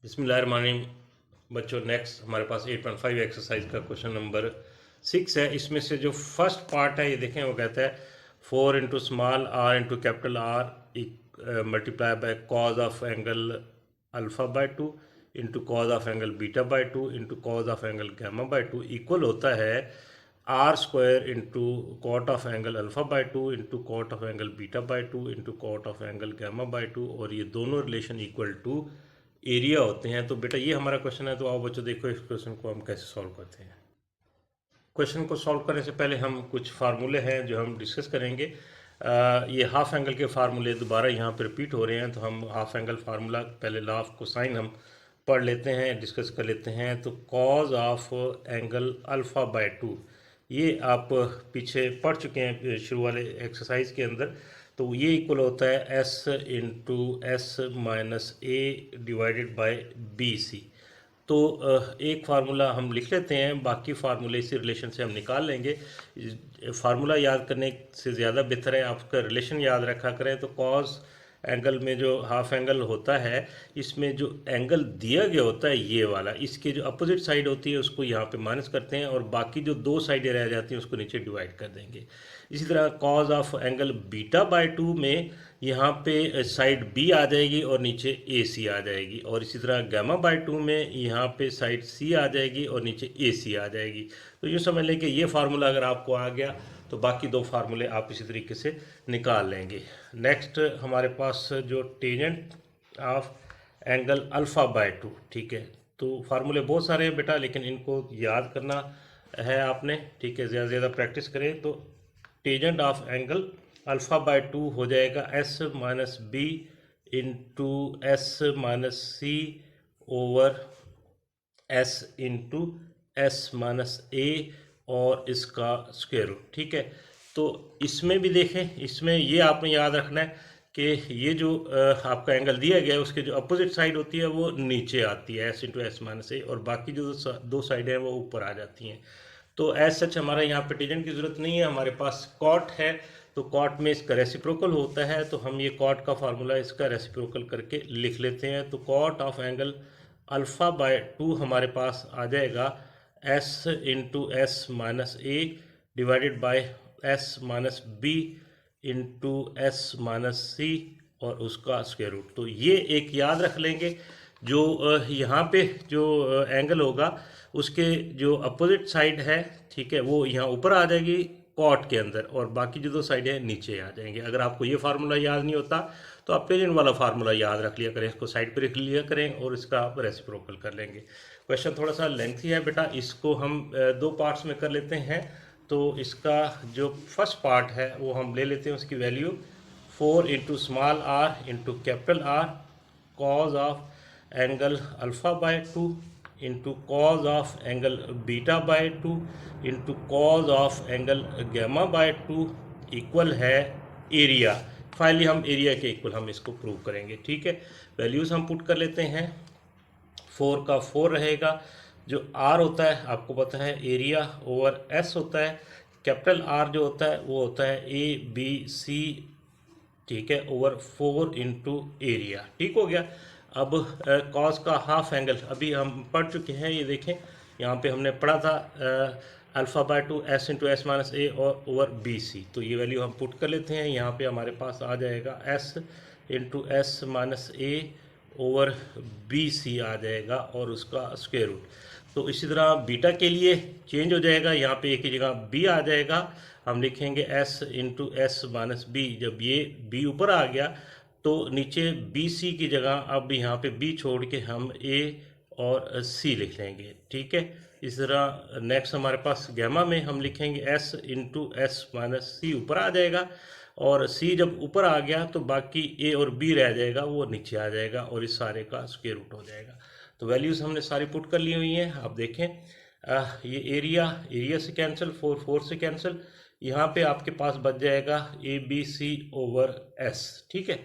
बिस्मिल्लाहिर्रहमानिर्रहीम। बच्चों, नेक्स्ट हमारे पास 8.5 एक्सरसाइज का क्वेश्चन नंबर 6 है। इसमें से जो फर्स्ट पार्ट है ये देखें, वो कहता है 4 into small R into capital R multiply by cos of angle alpha by 2 into cos of angle beta by 2 into cos of angle gamma by 2 equal होता है R square into cot of angle alpha by 2 into cot of angle beta by 2 into cot of angle gamma by 2, और ये दोनों relation equal to area होते हैं। तो बेटा ये हमारा क्वेश्चन है। तो आओ बच्चों देखो इस क्वेश्चन को हम कैसे सॉल्व करते हैं। क्वेश्चन को सॉल्व करने से पहले हम कुछ फार्मूले हैं जो हम डिस्कस करेंगे। ये हाफ एंगल के फार्मूले दोबारा यहाँ पर रिपीट हो रहे हैं, तो हम हाफ एंगल फार्मूला पहले लॉ ऑफ कोसाइन हम पढ़ लेते हैं, डिस्कस कर लेते हैं। तो cause of angle alpha by 2 ये आप पीछे पढ़ चुके हैं शुरू वाले एक्सरसाइज के अंदर। तो ये इक्वल होता है S into S minus A divided by B सी। तो एक फार्मूला हम लिख लेते हैं, बाकी फार्मूले इसी रिलेशन से हम निकाल लेंगे। फार्मूला याद करने से ज़्यादा बेहतर है आपका रिलेशन याद रखा करें। तो कॉज एंगल में जो हाफ एंगल होता है, इसमें जो एंगल दिया गया होता है ये वाला, इसके जो अपोजिट साइड होती है उसको यहाँ पे माइनस करते हैं, और बाकी जो दो साइडें रह जाती हैं उसको नीचे डिवाइड कर देंगे। इसी तरह cause of angle beta by 2 में यहाँ पे साइड बी आ जाएगी और नीचे ए सी आ जाएगी, और इसी तरह गैमा बाय 2 में यहाँ पे साइड सी आ जाएगी और नीचे ए सी आ जाएगी। तो यूँ समझ लें कि ये फार्मूला अगर आपको आ गया तो बाकी दो फार्मूले आप इसी तरीके से निकाल लेंगे। नेक्स्ट हमारे पास जो tangent of angle alpha by 2, ठीक है। तो फार्मूले बहुत सारे हैं बेटा, लेकिन इनको याद करना है आपने, ठीक है। ज़्यादा से ज़्यादा प्रैक्टिस करें। तो tangent of angle alpha by 2 हो जाएगा S minus B into S minus सी over S into S minus ए और इसका स्क्वायर रूट, ठीक है। तो इसमें भी देखें, इसमें ये आपने याद रखना है कि ये जो आपका एंगल दिया गया है उसके जो अपोजिट साइड होती है वो नीचे आती है, एस इंटू एस माइनस ए, और बाकी जो दो साइडें हैं वो ऊपर आ जाती हैं। तो एज सच हमारा यहाँ पे टेंजेंट की ज़रूरत नहीं है, हमारे पास कॉट है। तो कॉट में इसका रेसिप्रोकल होता है, तो हम ये कॉट का फार्मूला इसका रेसिप्रोकल करके लिख लेते हैं। तो cot of angle alpha by 2 हमारे पास आ जाएगा s into S minus A divided by s minus B into S minus सी और उसका स्क्वायर रूट। तो ये एक याद रख लेंगे, जो यहाँ पे जो एंगल होगा उसके जो अपोजिट साइड है, ठीक है, वो यहाँ ऊपर आ जाएगी कॉट के अंदर, और बाकी जो दो साइड है नीचे आ जाएंगे। अगर आपको ये फार्मूला याद नहीं होता तो आप टेंजेंट वाला फार्मूला याद रख लिया करें, इसको साइड पर लिख लिया करें और इसका आप रेसिप्रोकल कर लेंगे। क्वेश्चन थोड़ा सा लेंथी है बेटा, इसको हम दो पार्ट्स में कर लेते हैं। तो इसका जो फर्स्ट पार्ट है वो हम ले लेते हैं, उसकी value 4 into small R into capital R cos of angle alpha by 2 into cos of angle beta by 2 into cos of angle gamma by 2 equal है एरिया। फाइनली हम एरिया के इक्वल हम इसको प्रूव करेंगे, ठीक है। वैल्यूज़ हम put कर लेते हैं। 4 का 4 रहेगा, जो आर होता है आपको पता है एरिया ओवर एस होता है। कैपिटल आर जो होता है वो होता है ए बी सी, ठीक है, ओवर 4 इंटू एरिया, ठीक हो गया। अब कॉस का हाफ एंगल अभी हम पढ़ चुके हैं, ये देखें यहाँ पे हमने पढ़ा था alpha by 2 S into S minus ए और ओवर बी सी। तो ये वैल्यू हम पुट कर लेते हैं। यहाँ पे हमारे पास आ जाएगा एस इंटू एस माइनस ए ओवर बी सी आ जाएगा और उसका स्क्वायर रूट। तो इसी तरह बीटा के लिए चेंज हो जाएगा, यहाँ पे एक ही जगह बी आ जाएगा, हम लिखेंगे S into S minus B. जब ये बी ऊपर आ गया तो नीचे बी सी की जगह अब यहाँ पे बी छोड़ के हम ए और सी लिख लेंगे, ठीक है। इस तरह नेक्स्ट हमारे पास गैमा में हम लिखेंगे एस इंटू एस माइनस सी ऊपर आ जाएगा, और सी जब ऊपर आ गया तो बाकी ए और बी रह जाएगा, वो नीचे आ जाएगा और इस सारे का स्क्वायर रूट हो जाएगा। तो वैल्यूज़ हमने सारी पुट कर ली हुई हैं। आप देखें ये एरिया से कैंसिल, 4 से कैंसिल, यहाँ पे आपके पास बच जाएगा A B C over S, ठीक है।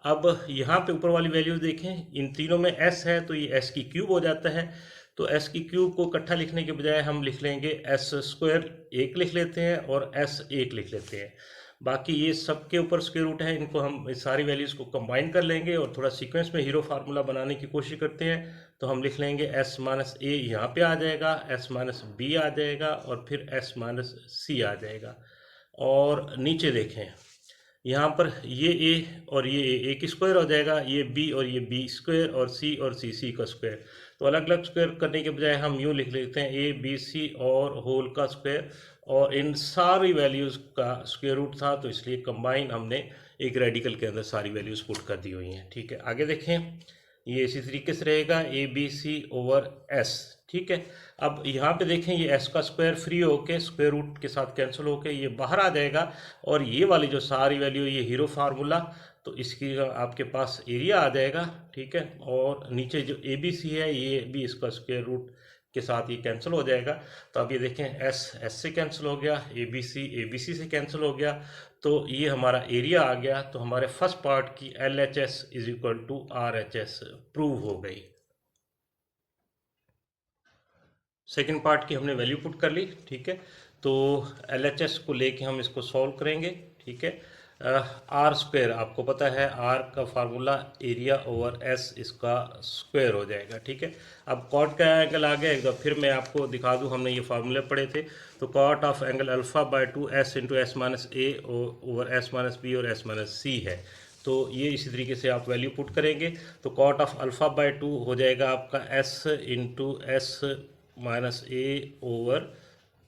अब यहाँ पे ऊपर वाली वैल्यूज देखें, इन तीनों में एस है तो ये एस की क्यूब हो जाता है। तो एस की क्यूब को इकट्ठा लिखने के बजाय हम लिख लेंगे एस स्क्वायर 1 लिख लेते हैं और एस 1 लिख लेते हैं। बाकी ये सब के ऊपर स्क्वायर रूट है, इनको हम इस सारी वैल्यूज़ को कंबाइन कर लेंगे और थोड़ा सीक्वेंस में हीरो फार्मूला बनाने की कोशिश करते हैं। तो हम लिख लेंगे s माइनस ए यहाँ पे आ जाएगा, s माइनस बी आ जाएगा और फिर s माइनस सी आ जाएगा। और नीचे देखें, यहाँ पर ये a और ये a की स्क्वायर हो जाएगा, ये b और ये b स्क्वायर और c और c का स्क्वायर। तो अलग अलग स्क्वायर करने के बजाय हम यूँ लिख लेते हैं a b c और होल का स्क्वायर, और इन सारी वैल्यूज़ का स्क्वायर रूट था तो इसलिए कंबाइन हमने एक रेडिकल के अंदर सारी वैल्यूज़ पुट कर दी हुई हैं। ठीक है, आगे देखें, ये इसी तरीके से रहेगा A B C over S. ठीक है, अब यहाँ पे देखें, ये एस का स्क्वायर फ्री होके स्क्वायर रूट के साथ कैंसिल होके ये बाहर आ जाएगा, और ये वाली जो सारी वैल्यू ये हीरो फार्मूला, तो इसकी आपके पास एरिया आ जाएगा। ठीक है, और नीचे जो ए बी सी है ये भी इसका स्क्वायर रूट के साथ ये कैंसिल हो जाएगा। तो अब ये देखें, एस एस से कैंसिल हो गया, ए बी सी से कैंसिल हो गया, तो ये हमारा एरिया आ गया। तो हमारे फर्स्ट पार्ट की L H S is equal to R H S prove हो गई। सेकेंड पार्ट की हमने वैल्यू पुट कर ली। ठीक है, तो एल एच एस को लेके हम इसको सॉल्व करेंगे। ठीक है, आर स्क्वायर आपको पता है, आर का फार्मूला एरिया ओवर एस इसका स्क्वायर हो जाएगा। ठीक है, अब कॉट का एंगल आ गया, एक बार फिर मैं आपको दिखा दूं, हमने ये फार्मूले पढ़े थे। तो cot of angle alpha by 2 S into S minus A over S minus B और एस माइनस सी है। तो ये इसी तरीके से आप वैल्यू पुट करेंगे। तो कॉट ऑफ अल्फा बाय 2 हो जाएगा आपका एस इंटू एस माइनस ए over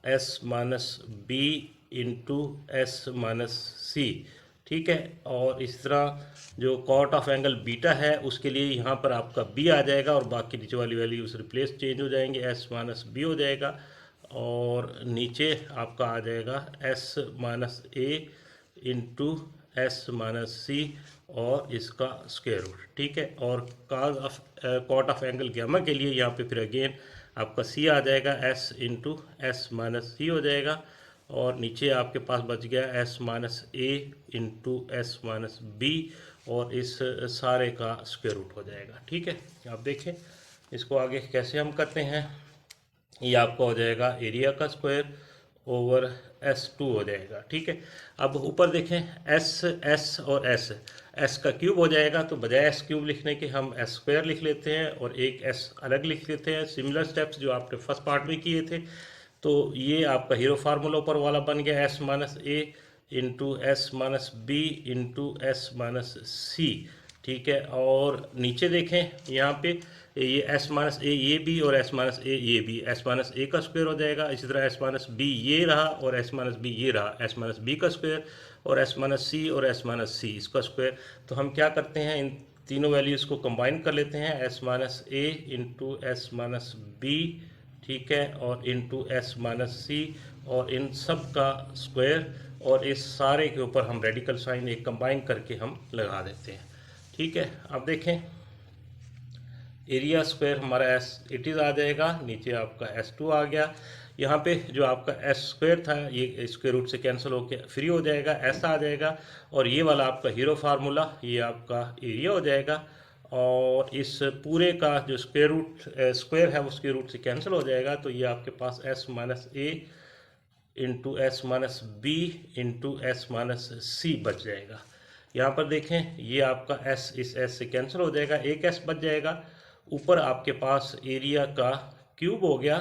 S minus B into S minus c. ठीक है, और इस तरह जो कॉट ऑफ एंगल बीटा है उसके लिए यहाँ पर आपका बी आ जाएगा और बाकी नीचे वाली वैल्यूज रिप्लेस चेंज हो जाएंगे, एस माइनस बी हो जाएगा और नीचे आपका आ जाएगा एस माइनस ए इंटू एस माइनस सी और इसका स्क्वायर रूट। ठीक है, और cos of cot of angle gamma के लिए यहाँ पे फिर अगेन आपका सी आ जाएगा, s into S minus c हो जाएगा और नीचे आपके पास बच गया एस माइनस ए इंटू एस माइनस बी और इस सारे का स्क्वायर रूट हो जाएगा। ठीक है, आप देखें इसको आगे कैसे हम करते हैं। ये आपका हो जाएगा एरिया का स्क्वायर ओवर S2 हो जाएगा। ठीक है, अब ऊपर देखें, S और S का क्यूब हो जाएगा, तो बजाय S क्यूब लिखने के हम S स्क्वायर लिख लेते हैं और एक S अलग लिख लेते हैं। सिमिलर स्टेप्स जो आपने फर्स्ट पार्ट में किए थे। तो ये आपका हीरो फार्मूला ऊपर वाला बन गया S माइनस ए into S minus B into S minus c. ठीक है, और नीचे देखें यहाँ पे ये एस माइनस ए ये बी और एस माइनस ए ये बी, एस माइनस ए का स्क्वायर हो जाएगा। इसी तरह एस माइनस बी ये रहा और एस माइनस बी ये रहा, एस माइनस बी का स्क्वायर और एस माइनस सी और एस माइनस सी इसका स्क्वायर। तो हम क्या करते हैं, इन तीनों वैल्यूज़ को कंबाइन कर लेते हैं, एस माइनस ए इंटू एस माइनस बी, ठीक है, और इंटू एस माइनस सी और इन सब का स्क्वायर, और इस सारे के ऊपर हम रेडिकल साइन एक कंबाइन करके हम लगा देते हैं। ठीक है, अब देखें एरिया स्क्वायर हमारा एस इट इज़ आ जाएगा, नीचे आपका S2 आ गया। यहाँ पे जो आपका एस स्क्वायर था ये स्क्वायर रूट से कैंसिल होकर फ्री हो जाएगा, एस आ जाएगा और ये वाला आपका हीरो फार्मूला ये आपका एरिया हो जाएगा और इस पूरे का जो स्क्वायर है वो स्क्वायर रूट से कैंसिल हो जाएगा। तो ये आपके पास एस माइनस ए into S minus B into S minus c बच जाएगा। यहाँ पर देखें ये आपका s इस s से कैंसिल हो जाएगा, एक s बच जाएगा। ऊपर आपके पास एरिया का क्यूब हो गया,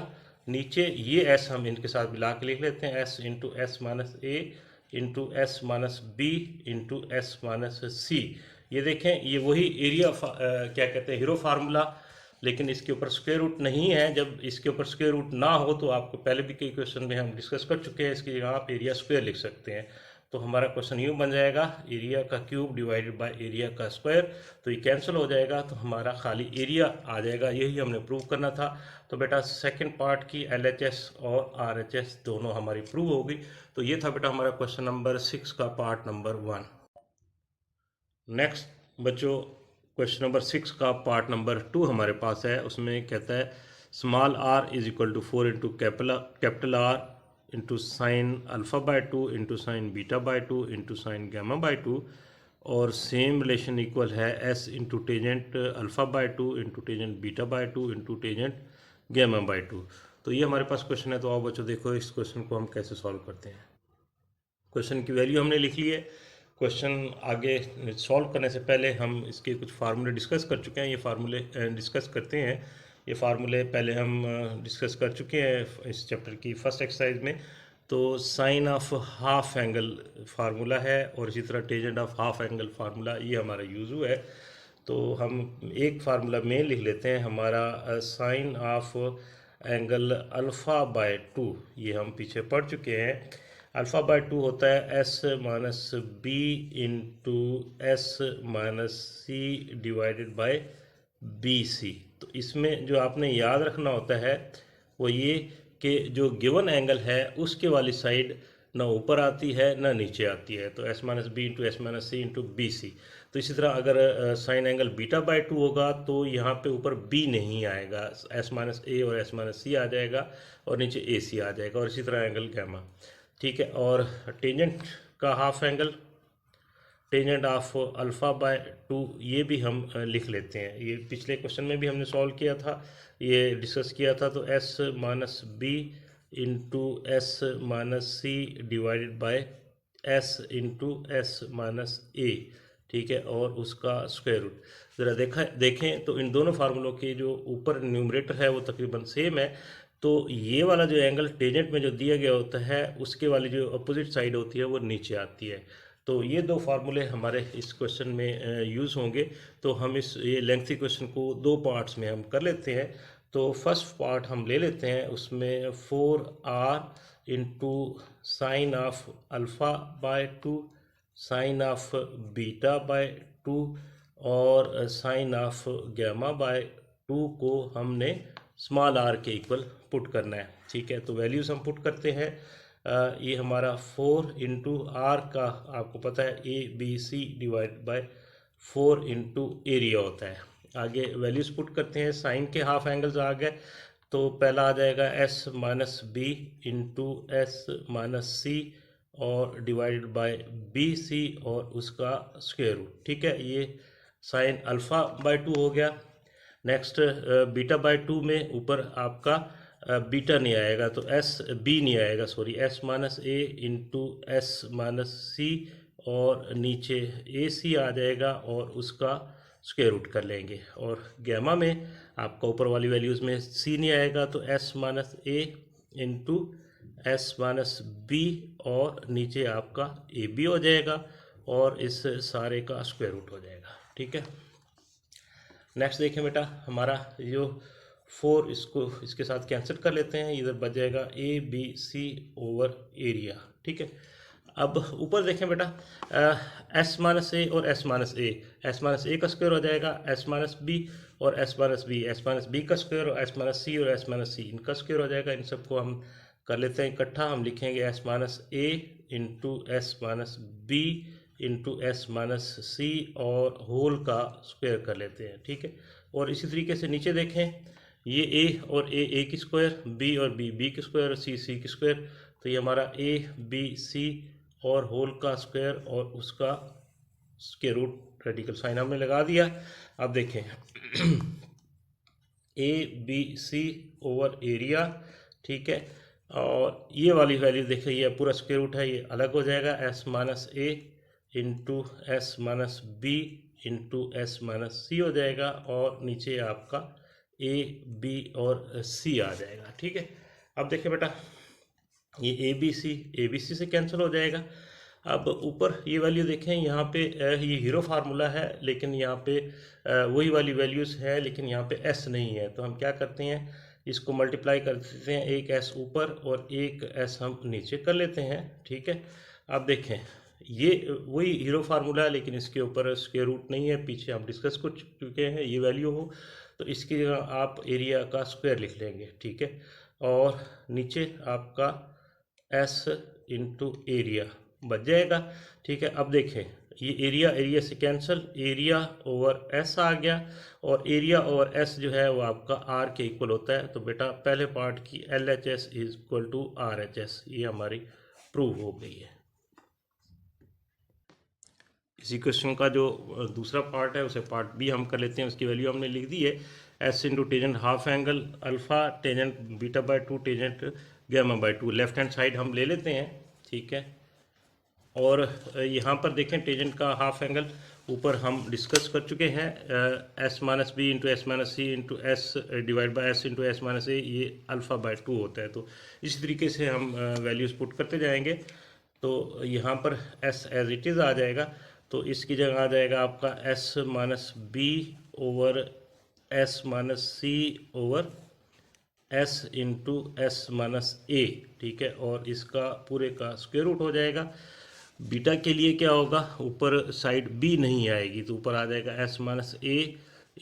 नीचे ये s हम इनके साथ मिला के लिख लेते हैं, s इंटू एस माइनस ए into S minus B into S minus c. ये देखें ये वही एरिया क्या कहते हैं हीरो फार्मूला, लेकिन इसके ऊपर स्क्वायर रूट नहीं है। जब इसके ऊपर स्क्वायर रूट ना हो तो आपको पहले भी कई क्वेश्चन में हम डिस्कस कर चुके हैं, इसकी जगह आप एरिया स्क्वायर लिख सकते हैं। तो हमारा क्वेश्चन यूँ बन जाएगा, एरिया का क्यूब डिवाइडेड बाय एरिया का स्क्वायर, तो ये कैंसिल हो जाएगा तो हमारा खाली एरिया आ जाएगा। यही हमने प्रूव करना था। तो बेटा सेकंड पार्ट की LHS और RHS दोनों हमारी प्रूव होगी। तो ये था बेटा हमारा क्वेश्चन नंबर 6 का पार्ट नंबर 1। नेक्स्ट बच्चों क्वेश्चन नंबर 6 का पार्ट नंबर 2 हमारे पास है। उसमें कहता है small r is equal to 4 into capital R into sine alpha by 2 into sine beta by 2 into sine gamma by 2 और सेम रिलेशन इक्वल है s into tangent alpha by 2 into tangent beta by 2 into tangent gamma by 2। तो ये हमारे पास question है। तो आओ बच्चों देखो इस क्वेश्चन को हम कैसे सॉल्व करते हैं। क्वेश्चन की वैल्यू हमने लिख ली है। क्वेश्चन आगे सॉल्व करने से पहले हम इसके कुछ फार्मूले डिस्कस कर चुके हैं, ये फार्मूले डिस्कस करते हैं। ये फार्मूले पहले हम डिस्कस कर चुके हैं इस चैप्टर की फर्स्ट एक्सरसाइज में। तो sine of half angle formula है और इसी तरह tangent of half angle formula, ये हमारा यूज़ हुआ है। तो हम एक फार्मूला में लिख लेते हैं, हमारा sine of angle alpha by 2, ये हम पीछे पढ़ चुके हैं। अल्फ़ा बाय 2 होता है S minus B into S minus C divided by B सी। तो इसमें जो आपने याद रखना होता है वो ये कि जो गिवन एंगल है उसके वाली साइड ना ऊपर आती है ना नीचे आती है। तो s minus B into S minus c into b सी। तो इसी तरह अगर साइन एंगल बीटा बाय 2 होगा तो यहाँ पे ऊपर बी नहीं आएगा, एस माइनस ए और एस माइनस सी आ जाएगा और नीचे ए सी आ जाएगा, और इसी तरह एंगल गैमा। ठीक है, और टेंजेंट का half angle, tangent of alpha by 2, ये भी हम लिख लेते हैं। ये पिछले क्वेश्चन में भी हमने सॉल्व किया था, ये डिस्कस किया था। तो s minus B into S minus C divided by s into S minus a, ठीक है, और उसका स्क्वायर रूट। ज़रा देखें तो इन दोनों फार्मूलों के जो ऊपर न्यूमरेटर है वो तकरीबन सेम है। तो ये वाला जो एंगल टेंजेंट में जो दिया गया होता है उसके वाली जो अपोजिट साइड होती है वो नीचे आती है। तो ये दो फार्मूले हमारे इस क्वेश्चन में यूज़ होंगे। तो हम ये लेंथी क्वेश्चन को दो पार्ट्स में हम कर लेते हैं। तो फर्स्ट पार्ट हम ले लेते हैं, उसमें 4r into sine of alpha by 2, sine of beta by 2 और साइन ऑफ गैमा बाय 2 को हमने स्मॉल आर के इक्वल पुट करना है। ठीक है, तो वैल्यूज़ हम पुट करते हैं। ये हमारा 4 इंटू आर का आपको पता है A B C divide by 4 into area होता है। आगे वैल्यूज़ पुट करते हैं, साइन के हाफ एंगल्स आ गए। तो पहला आ जाएगा S minus B into S minus सी और डिवाइडेड बाय बी सी और उसका स्क्वायर रूट। ठीक है, ये साइन अल्फ़ा बाय 2 हो गया। नेक्स्ट बीटा बाय 2 में ऊपर आपका बीटा नहीं आएगा, तो एस बी नहीं आएगा, सॉरी, एस माइनस ए इंटू एस माइनस सी और नीचे ए सी आ जाएगा और उसका स्क्वायर रूट कर लेंगे। और गैमा में आपका ऊपर वाली वैल्यूज़ में सी नहीं आएगा, तो एस माइनस ए इंटू एस माइनस बी और नीचे आपका ए बी हो जाएगा और इस सारे का स्क्वायर रूट हो जाएगा। ठीक है, नेक्स्ट देखें बेटा, हमारा जो 4 इसके साथ कैंसिल कर लेते हैं, इधर बच जाएगा A B C over area. ठीक है, अब ऊपर देखें बेटा, एस माइनस ए और S minus A, S minus A का स्क्वायर हो जाएगा एस माइनस बी और S minus B, S minus B का स्क्वायर और एस माइनस सी और एस माइनस सी, इनका स्क्वायर हो जाएगा। इन सबको हम कर लेते हैं इकट्ठा, हम लिखेंगे एस माइनस ए into S minus B into S minus सी और होल का स्क्वायर कर लेते हैं। ठीक है, और इसी तरीके से नीचे देखें, ये ए और ए की स्क्वायर, बी और बी की स्क्वायर और सी की स्क्वायर। तो ये हमारा ए बी सी और होल का स्क्वायर और उसका स्क्वायर रूट, रेडिकल साइन हमने लगा दिया। अब देखें A B C over area, ठीक है, और ये वाली वैल्यू देखें, ये पूरा स्क्वायर रूट है, ये अलग हो जाएगा, एस माइनस ए into S minus B into S minus c हो जाएगा और नीचे आपका ए बी और सी आ जाएगा। ठीक है, अब देखिए बेटा, ये ए बी सी से कैंसिल हो जाएगा। अब ऊपर ये वैल्यू देखें, यहाँ पे ये हीरो फार्मूला है लेकिन यहाँ पे वही वाली वैल्यूज़ है लेकिन यहाँ पे एस नहीं है। तो हम क्या करते हैं, इसको मल्टीप्लाई कर देते हैं, एक एस ऊपर और एक एस हम नीचे कर लेते हैं। ठीक है, अब देखें, ये वही हीरो फार्मूला है लेकिन इसके ऊपर स्क्वायर रूट नहीं है, पीछे हम डिस्कस कर चुके हैं ये वैल्यू हो, तो इसकी जगह आप एरिया का स्क्वायर लिख लेंगे। ठीक है, और नीचे आपका एस इंटू एरिया बच जाएगा। ठीक है, अब देखें, ये एरिया से कैंसिल, एरिया ओवर एस आ गया और एरिया ओवर एस जो है वो आपका आर के इक्वल होता है। तो बेटा पहले पार्ट की L H S is equal to R H S, ये हमारी प्रूव हो गई है। इसी क्वेश्चन का जो दूसरा पार्ट है उसे पार्ट बी हम कर लेते हैं, उसकी वैल्यू हमने लिख दी है, S into tangent half angle alpha tangent beta by 2 tangent gamma by 2। Left hand side हम ले लेते हैं। ठीक है, और यहाँ पर देखें टेंजेंट का हाफ एंगल ऊपर हम डिस्कस कर चुके हैं, S minus B into S minus c into s divide by s into S minus a, ये अल्फ़ा बाय 2 होता है। तो इसी तरीके से हम वैल्यूज़ पुट करते जाएंगे। तो यहाँ पर एस एज इट इज़ आ जाएगा, तो इसकी जगह आ जाएगा आपका s minus b over S minus C over S into S minus a, ठीक है। और इसका पूरे का स्क्वायर रूट हो जाएगा। बीटा के लिए क्या होगा, ऊपर साइड बी नहीं आएगी, तो ऊपर आ जाएगा एस माइनस ए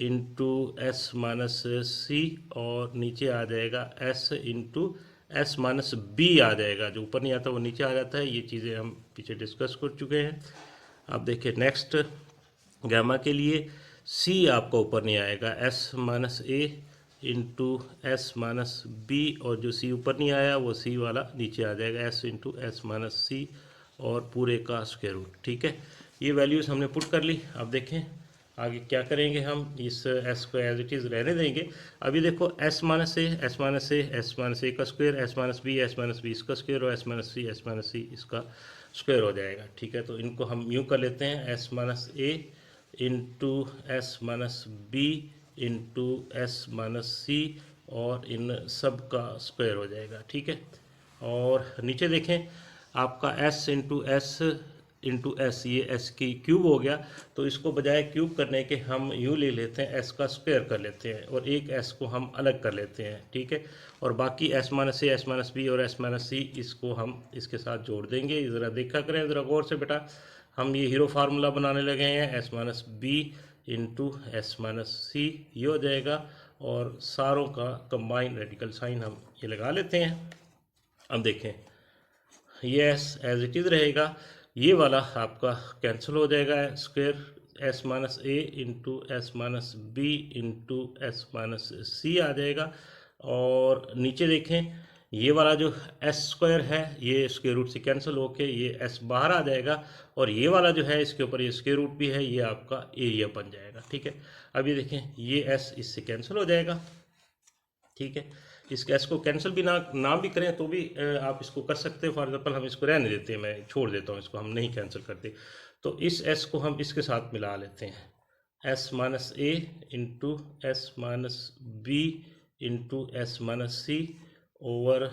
इंटू एस माइनस सी, और नीचे आ जाएगा s into S minus b आ जाएगा। जो ऊपर नहीं आता वो नीचे आ जाता है। ये चीज़ें हम पीछे डिस्कस कर चुके हैं। अब देखिए नेक्स्ट गामा के लिए सी आपका ऊपर नहीं आएगा, एस माइनस ए इंटू एस माइनस बी, और जो सी ऊपर नहीं आया वो सी वाला नीचे आ जाएगा, एस इंटू एस माइनस सी और पूरे का स्क्वायर रूट, ठीक है। ये वैल्यूज़ हमने पुट कर ली। अब देखें आगे क्या करेंगे, हम इस एस को एज इट इज़ रहने देंगे। अभी देखो S minus A, S minus A, S minus A का square, S minus B, S minus B इसका स्क्वायर, और एस माइनस सी इसका स्क्वायर हो जाएगा, ठीक है। तो इनको हम यूँ कर लेते हैं, एस माइनस ए into S minus B into S minus सी, और इन सब का स्क्वायर हो जाएगा, ठीक है। और नीचे देखें आपका एस इंटू एस, ये एस की क्यूब हो गया। तो इसको बजाय क्यूब करने के हम यूँ ले लेते हैं, एस का स्क्वायर कर लेते हैं, और एक एस को हम अलग कर लेते हैं, ठीक है। और बाकी S minus A, S minus B और एस माइनस सी इसको हम इसके साथ जोड़ देंगे। ज़रा देखा करें ज़रा गौर से बेटा, हम ये हीरो फार्मूला बनाने लगे हैं, S minus B into S minus c, ये हो जाएगा। और सारों का कंबाइन रेडिकल साइन हम ये लगा लेते हैं। अब देखें ये एस एज इट इज़ रहेगा, ये वाला आपका कैंसिल हो जाएगा, स्क्वायर एस माइनस ए into S minus B into S minus c आ जाएगा। और नीचे देखें ये वाला जो एस स्क्वायर है ये स्क्वायर रूट से कैंसिल होके ये एस बाहर आ जाएगा, और ये वाला जो है इसके ऊपर ये स्क्वायर रूट भी है, ये आपका एरिया बन जाएगा, ठीक है। अब ये देखें ये एस इससे कैंसिल हो जाएगा, ठीक है। इस एस को कैंसिल भी ना भी करें तो भी आप इसको कर सकते हैं। फॉर एग्जाम्पल हम इसको रहने देते हैं, मैं छोड़ देता हूँ इसको, हम नहीं कैंसिल करते। तो इस एस को हम इसके साथ मिला लेते हैं, एस माइनस ए into S minus B into S minus सी ओवर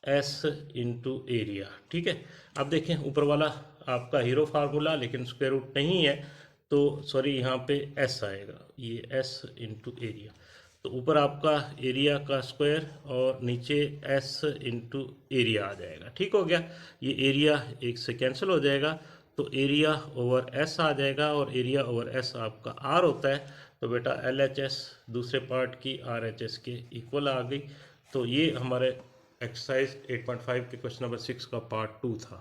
एस इंटू एरिया, ठीक है। अब देखें ऊपर वाला आपका हीरो फार्मूला, लेकिन स्क्वायर रूट नहीं है, तो सॉरी यहाँ पे एस आएगा, ये एस इंटू एरिया। तो ऊपर आपका एरिया का स्क्वायर और नीचे एस इंटू एरिया आ जाएगा, ठीक हो गया। ये एरिया एक से कैंसिल हो जाएगा, तो एरिया ओवर एस आ जाएगा, और एरिया ओवर एस आपका आर होता है। तो बेटा एल एच एस दूसरे पार्ट की आर एच एस के इक्वल आ गई। तो ये हमारे एक्सरसाइज 8.5 के क्वेश्चन नंबर 6 का पार्ट 2 था।